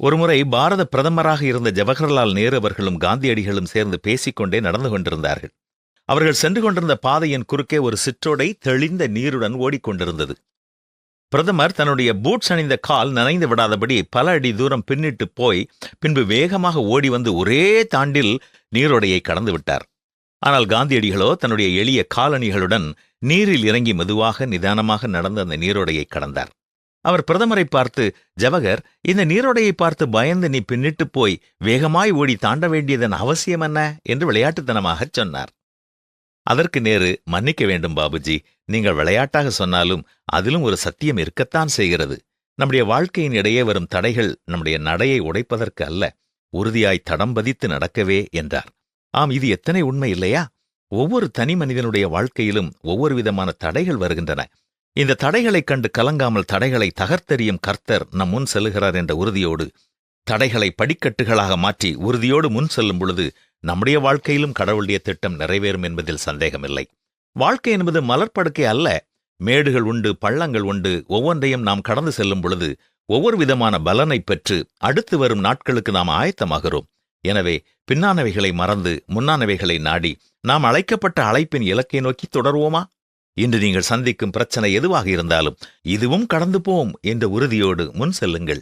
ஒருமுறை பாரத பிரதமராக இருந்த ஜவஹர்லால் நேரு அவர்களும் காந்தியடிகளும் சேர்ந்து பேசிக்கொண்டே நடந்து கொண்டிருந்தார்கள். அவர்கள் சென்று கொண்டிருந்த பாதையின் குறுக்கே ஒரு சிற்றோடை தெளிந்த நீருடன் ஓடிக்கொண்டிருந்தது. பிரதமர் தன்னுடைய பூட்ஸ் அணிந்த கால் நனைந்து விடாதபடி பல அடி தூரம் பின்னிட்டு போய் பின்பு வேகமாக ஓடி வந்து ஒரே தாண்டில் நீரோடையை கடந்து விட்டார். ஆனால் காந்தியடிகளோ தன்னுடைய எளிய காலணிகளுடன் நீரில் இறங்கி மெதுவாக நிதானமாக நடந்து அந்த நீரோடையை கடந்தார். அவர் பிரதமரை பார்த்து, ஜவஹர், இந்த நீரோடையை பார்த்து பயந்து நீ பின்னிட்டு போய் வேகமாய் ஓடி தாண்ட வேண்டியதன் அவசியம் என்ன என்று விளையாட்டுத்தனமாகச் சொன்னார். அதற்கு நேரு, மன்னிக்க வேண்டும் பாபுஜி, நீங்கள் விளையாட்டாக சொன்னாலும் அதிலும் ஒரு சத்தியம் இருக்கத்தான் செய்கிறது. நம்முடைய வாழ்க்கையின் இடையே வரும் தடைகள் நம்முடைய நடையை உடைப்பதற்கு அல்ல, உறுதியாய் தடம் பதித்து நடக்கவே என்றார். ஆம், இது எத்தனை உண்மை இல்லையா? ஒவ்வொரு தனி மனிதனுடைய வாழ்க்கையிலும் ஒவ்வொரு விதமான தடைகள் வருகின்றன. இந்த தடைகளைக் கண்டு கலங்காமல் தடைகளை தகர்த்தெறியும் கர்த்தர் நம் முன் செல்லுகிறார் என்ற உறுதியோடு, தடைகளை படிக்கட்டுகளாக மாற்றி உறுதியோடு முன் செல்லும் பொழுது நம்முடைய வாழ்க்கையிலும் கடவுளுடைய திட்டம் நிறைவேறும் என்பதில் சந்தேகமில்லை. வாழ்க்கை என்பது மலர்ப்படுக்கை அல்ல. மேடுகள் உண்டு, பள்ளங்கள் உண்டு. ஒவ்வொன்றையும் நாம் கடந்து செல்லும் பொழுது ஒவ்வொரு விதமான பலனை பெற்று அடுத்து வரும் நாட்களுக்கு நாம் ஆயத்தமாகிறோம். எனவே பின்னானவைகளை மறந்து முன்னானவைகளை நாடி நாம் அழைக்கப்பட்ட அழைப்பின் இலக்கை நோக்கி தொடர்வோமா? இன்று நீங்கள் சந்திக்கும் பிரச்சனை எதுவாக இருந்தாலும் இதுவும் கடந்து போம் என்ற உறுதியோடு முன் செல்லுங்கள்.